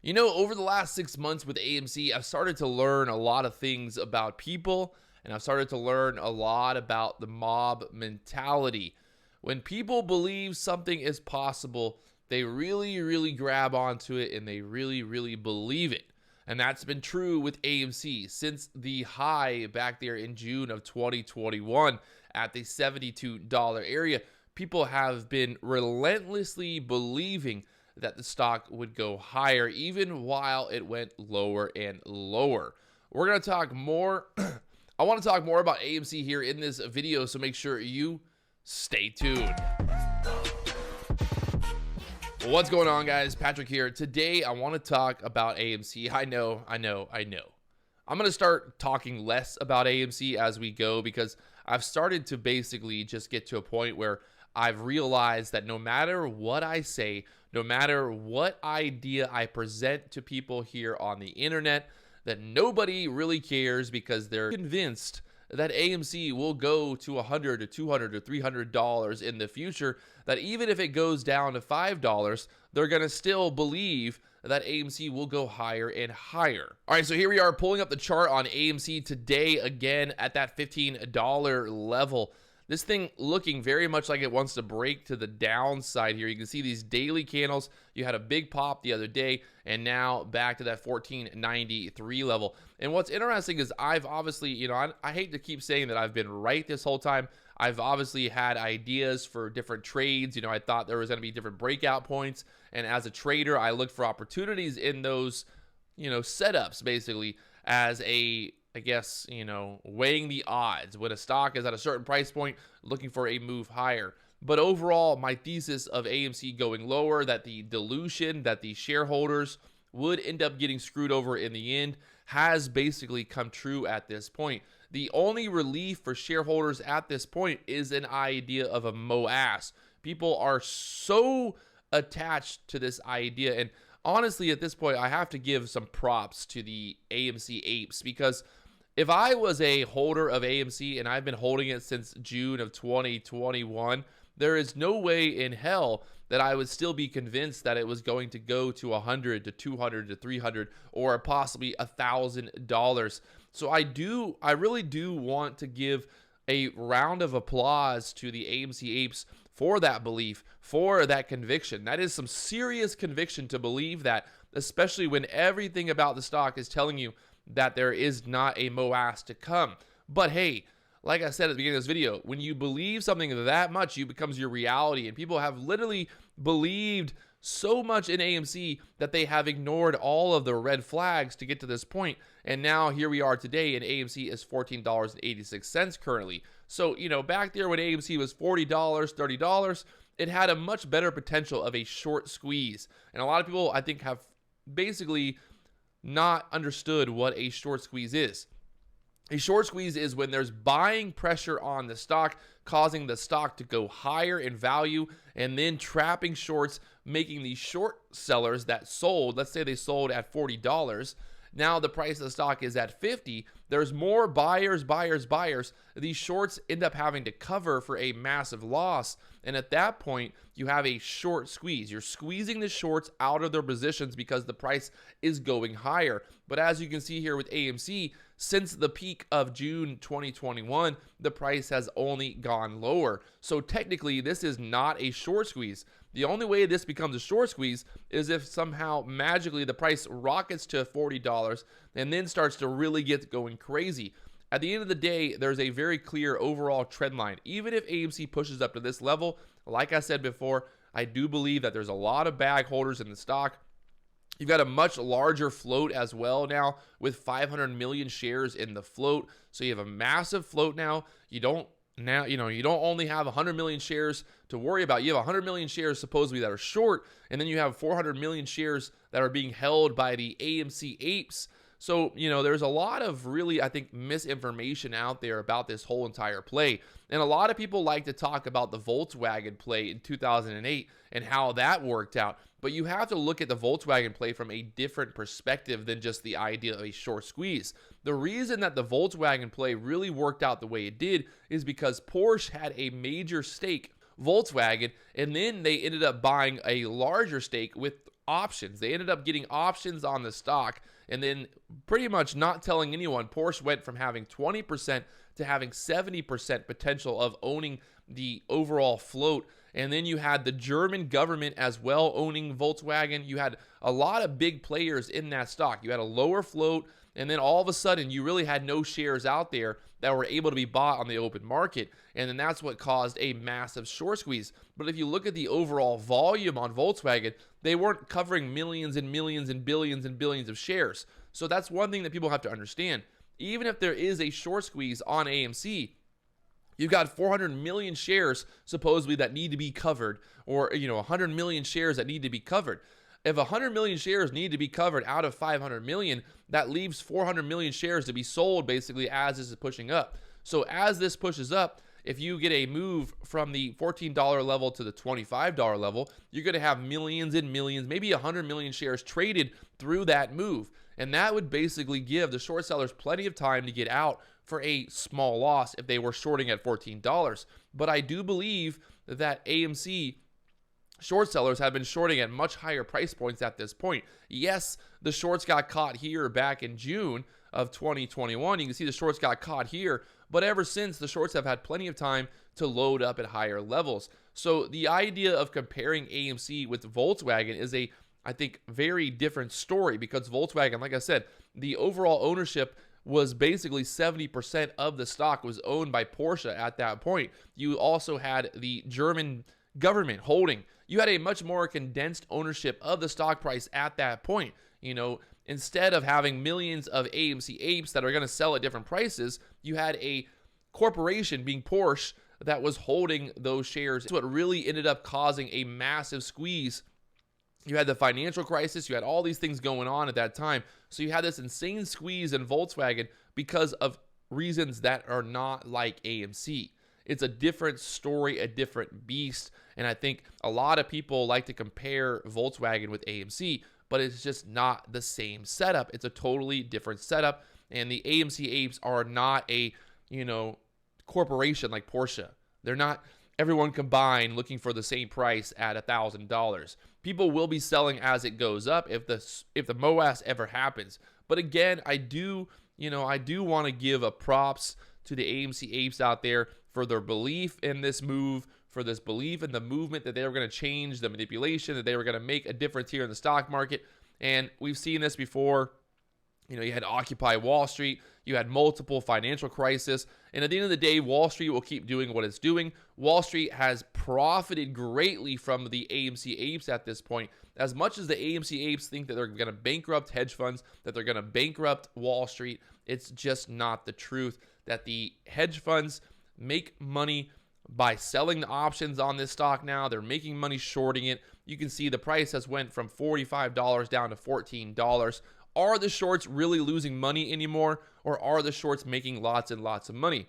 You know, over the last 6 months with AMC, I've started to learn a lot of things about people, and I've started to learn a lot about the mob mentality. When people believe something is possible, they really grab onto it and they really believe it. And that's been true with AMC since the high back there in June of 2021 at the $72 area. People have been relentlessly believing that the stock would go higher even while it went lower and lower. We're going to talk more. I want to talk more about AMC here in this video, so make sure you stay tuned. What's going on, guys? Patrick here. Today, I want to talk about AMC. I know. I'm going to start talking less about AMC as we go because I've started to basically just get to a point where I've realized that no matter what I say, no matter what idea I present to people here on the internet, that nobody really cares because they're convinced that AMC will go to $100 to $200 to $300 in the future, that even if it goes down to $5, they're going to still believe that AMC will go higher and higher. All right, so here we are pulling up the chart on AMC today, again at that $15 level. This thing looking very much like it wants to break to the downside here. You can see these daily candles. You had a big pop the other day, and now back to that 1493 level. And what's interesting is I've obviously, I hate to keep saying that I've been right this whole time. I've obviously had ideas for different trades. I thought there was going to be different breakout points. And as a trader, I looked for opportunities in those, setups basically as I guess, weighing the odds when a stock is at a certain price point, looking for a move higher. But overall, my thesis of AMC going lower, that the dilution, that the shareholders would end up getting screwed over in the end, has basically come true at this point. The only relief for shareholders at this point is an idea of a MOAS. People are so attached to this idea, and honestly, at this point, I have to give some props to the AMC Apes, because if I was a holder of AMC and I've been holding it since June of 2021, there is no way in hell that I would still be convinced that it was going to go to $100 to $200 to $300 or possibly $1,000. So I really do want to give a round of applause to the AMC Apes for that belief, for that conviction. That is some serious conviction to believe that, especially when everything about the stock is telling you that there is not a MOAS to come. But hey, like I said at the beginning of this video, when you believe something that much, it becomes your reality. And people have literally believed so much in AMC that they have ignored all of the red flags to get to this point. And now here we are today, and AMC is $14.86 currently. So, back there when AMC was $40, $30, it had a much better potential of a short squeeze. And a lot of people, I think, have basically not understood what a short squeeze is. A short squeeze is when there's buying pressure on the stock, causing the stock to go higher in value, and then trapping shorts, making the short sellers that sold, let's say they sold at $40, now the price of the stock is at 50. There's more buyers. These shorts end up having to cover for a massive loss. And at that point, you have a short squeeze. You're squeezing the shorts out of their positions because the price is going higher. But as you can see here with AMC, since the peak of June 2021, the price has only gone lower. So technically, this is not a short squeeze. The only way this becomes a short squeeze is if somehow magically the price rockets to $40 and then starts to really get going crazy. At the end of the day, there's a very clear overall trend line. Even if AMC pushes up to this level, like I said before, I do believe that there's a lot of bag holders in the stock. You've got a much larger float as well now with 500 million shares in the float. So you have a massive float now. You don't only have 100 million shares to worry about. You have 100 million shares supposedly that are short, and then you have 400 million shares that are being held by the AMC Apes. So, there's a lot of really, I think, misinformation out there about this whole entire play. And a lot of people like to talk about the Volkswagen play in 2008 and how that worked out. But you have to look at the Volkswagen play from a different perspective than just the idea of a short squeeze. The reason that the Volkswagen play really worked out the way it did is because Porsche had a major stake, Volkswagen, and then they ended up buying a larger stake with options. They ended up getting options on the stock and then pretty much not telling anyone. Porsche went from having 20% to having 70% potential of owning the overall float. And then you had the German government as well owning Volkswagen. You had a lot of big players in that stock. You had a lower float, and then all of a sudden you really had no shares out there that were able to be bought on the open market. And then that's what caused a massive short squeeze. But if you look at the overall volume on Volkswagen, they weren't covering millions and millions and billions of shares. So that's one thing that people have to understand. Even if there is a short squeeze on AMC, you've got 400 million shares supposedly that need to be covered, or 100 million shares that need to be covered. If 100 million shares need to be covered out of 500 million, that leaves 400 million shares to be sold basically as this is pushing up. So as this pushes up, if you get a move from the $14 level to the $25 level, you're going to have millions and millions, maybe 100 million shares traded through that move. And that would basically give the short sellers plenty of time to get out for a small loss if they were shorting at $14. But I do believe that AMC short sellers have been shorting at much higher price points at this point. Yes, the shorts got caught here back in June of 2021. You can see the shorts got caught here, but ever since, the shorts have had plenty of time to load up at higher levels. So the idea of comparing AMC with Volkswagen is I think, very different story, because Volkswagen, like I said, the overall ownership was basically 70% of the stock was owned by Porsche at that point. You also had the German government holding. You had a much more condensed ownership of the stock price at that point. Instead of having millions of AMC apes that are going to sell at different prices, you had a corporation, being Porsche, that was holding those shares. That's what really ended up causing a massive squeeze. You had the financial crisis. You had all these things going on at that time. So you had this insane squeeze in Volkswagen because of reasons that are not like AMC. It's a different story, a different beast. And I think a lot of people like to compare Volkswagen with AMC, but it's just not the same setup. It's a totally different setup. And the AMC apes are not a, corporation like Porsche. They're not everyone combined looking for the same price at $1,000. People will be selling as it goes up if the MOAS ever happens. But again, I do want to give a props to the AMC apes out there for their belief in this move, for this belief in the movement that they were going to change the manipulation, that they were going to make a difference here in the stock market. And we've seen this before. You had Occupy Wall Street, you had multiple financial crises, and at the end of the day, Wall Street will keep doing what it's doing. Wall Street has profited greatly from the AMC apes at this point. As much as the AMC apes think that they're going to bankrupt hedge funds, that they're going to bankrupt Wall Street, it's just not the truth. That the hedge funds make money by selling the options on this stock now. They're making money shorting it. You can see the price has went from $45 down to $14. Are the shorts really losing money anymore, or are the shorts making lots and lots of money?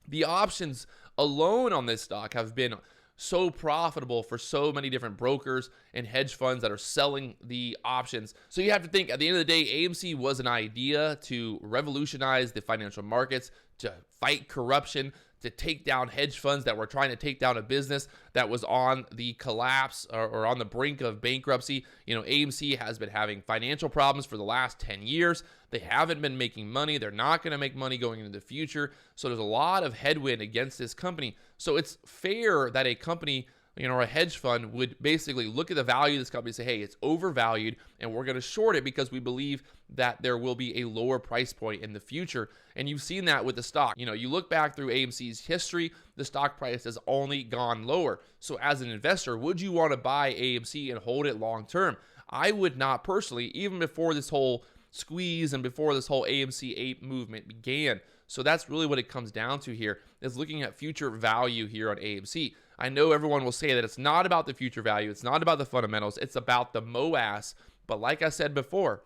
The options alone on this stock have been so profitable for so many different brokers and hedge funds that are selling the options. So you have to think, at the end of the day, AMC was an idea to revolutionize the financial markets, to fight corruption, to take down hedge funds that were trying to take down a business that was on the collapse or on the brink of bankruptcy. AMC has been having financial problems for the last 10 years. They haven't been making money. They're not going to make money going into the future. So there's a lot of headwind against this company. So it's fair that a company, or a hedge fund would basically look at the value of this company and say, hey, it's overvalued and we're going to short it because we believe that there will be a lower price point in the future. And you've seen that with the stock. You look back through AMC's history, the stock price has only gone lower. So as an investor, would you want to buy AMC and hold it long term? I would not personally, even before this whole squeeze and before this whole AMC ape movement began. So that's really what it comes down to here, is looking at future value here on AMC. I know everyone will say that it's not about the future value. It's not about the fundamentals. It's about the MOAS. But like I said before,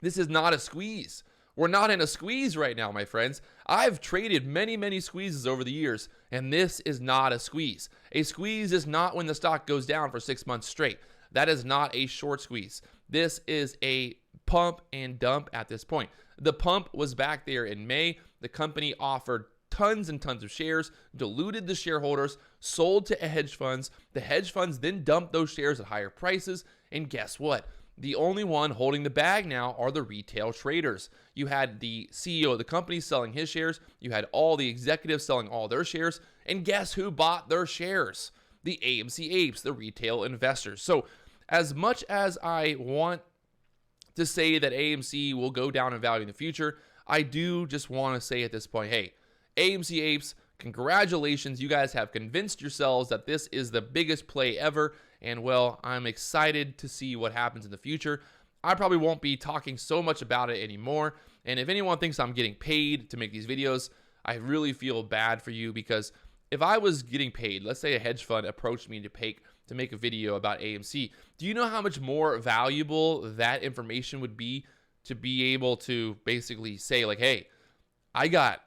this is not a squeeze. We're not in a squeeze right now, my friends. I've traded many, many squeezes over the years, and this is not a squeeze. A squeeze is not when the stock goes down for 6 months straight. That is not a short squeeze. This is a pump and dump at this point. The pump was back there in May. The company offered tons and tons of shares, diluted the shareholders, sold to hedge funds. The hedge funds then dumped those shares at higher prices, And guess what? The only one holding the bag now are the retail traders. You had the CEO of the company selling his shares. You had all the executives selling all their shares. And guess who bought their shares? The AMC Apes, the retail investors. So as much as I want to say that AMC will go down in value in the future, I do just want to say at this point, hey, AMC Apes, congratulations. You guys have convinced yourselves that this is the biggest play ever. And well, I'm excited to see what happens in the future. I probably won't be talking so much about it anymore. And if anyone thinks I'm getting paid to make these videos, I really feel bad for you, because if I was getting paid, let's say a hedge fund approached me to make a video about AMC, do you know how much more valuable that information would be to be able to basically say like, hey, I got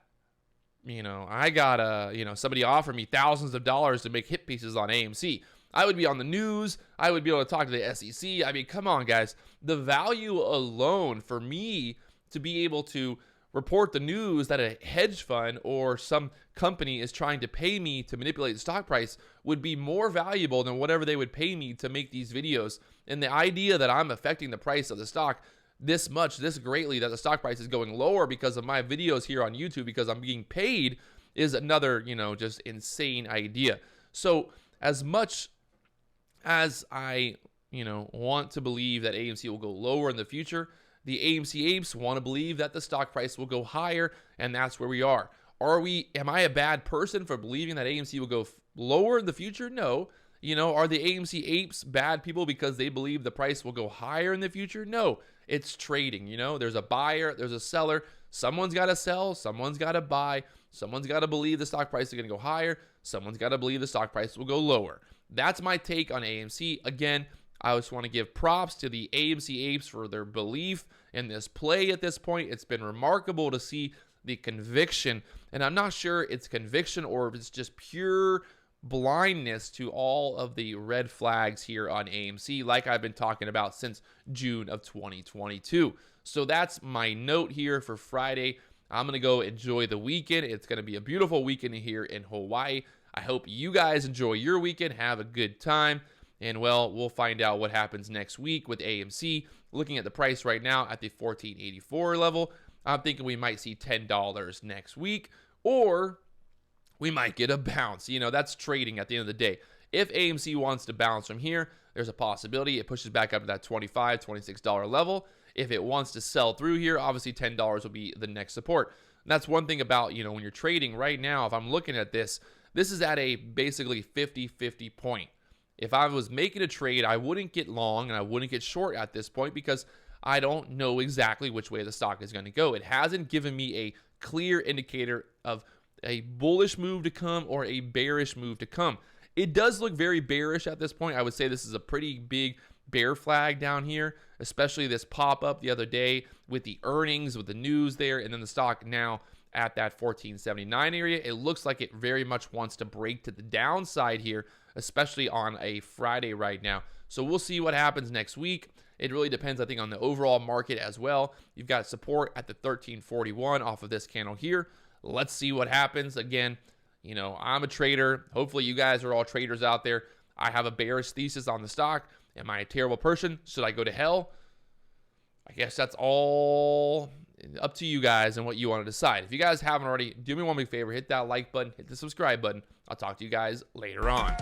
somebody offered me thousands of dollars to make hit pieces on AMC. I would be on the news. I would be able to talk to the SEC. I mean, come on, guys. The value alone for me to be able to report the news that a hedge fund or some company is trying to pay me to manipulate the stock price would be more valuable than whatever they would pay me to make these videos. And the idea that I'm affecting the price of the stock this greatly, that the stock price is going lower because of my videos here on YouTube because I'm being paid, is another, just insane idea. So as much as I, want to believe that AMC will go lower in the future, the AMC Apes want to believe that the stock price will go higher, and that's where we are. Am I a bad person for believing that AMC will go lower in the future? No. Are the AMC Apes bad people because they believe the price will go higher in the future? No. It's trading, There's a buyer, there's a seller. Someone's got to sell, someone's got to buy, someone's got to believe the stock price is going to go higher, someone's got to believe the stock price will go lower. That's my take on AMC. Again, I just want to give props to the AMC Apes for their belief in this play at this point. It's been remarkable to see the conviction, and I'm not sure it's conviction or if it's just pure blindness to all of the red flags here on AMC, like I've been talking about since June of 2022. So that's my note here for Friday. I'm going to go enjoy the weekend. It's going to be a beautiful weekend here in Hawaii. I hope you guys enjoy your weekend. Have a good time. And well, we'll find out what happens next week with AMC. Looking at the price right now at the 1484 level, I'm thinking we might see $10 next week, or we might get a bounce. That's trading at the end of the day. If AMC wants to bounce from here, there's a possibility it pushes back up to that $25, $26 level. If it wants to sell through here, obviously $10 will be the next support. And that's one thing about, when you're trading right now, if I'm looking at this is at a basically 50-50 point. If I was making a trade, I wouldn't get long and I wouldn't get short at this point because I don't know exactly which way the stock is going to go. It hasn't given me a clear indicator of a bullish move to come or a bearish move to come. It does look very bearish at this point. I would say this is a pretty big bear flag down here, especially this pop-up the other day with the earnings, with the news there, and then the stock now at that 1479 area. It looks like it very much wants to break to the downside here, especially on a Friday right now. So we'll see what happens next week. It really depends, I think, on the overall market as well. You've got support at the 1341 off of this candle here. Let's see what happens. Again, I'm a trader. Hopefully you guys are all traders out there. I have a bearish thesis on the stock. Am I a terrible person? Should I go to hell? I guess that's all up to you guys and what you want to decide. If you guys haven't already, do me one big favor. Hit that like button. Hit the subscribe button. I'll talk to you guys later on.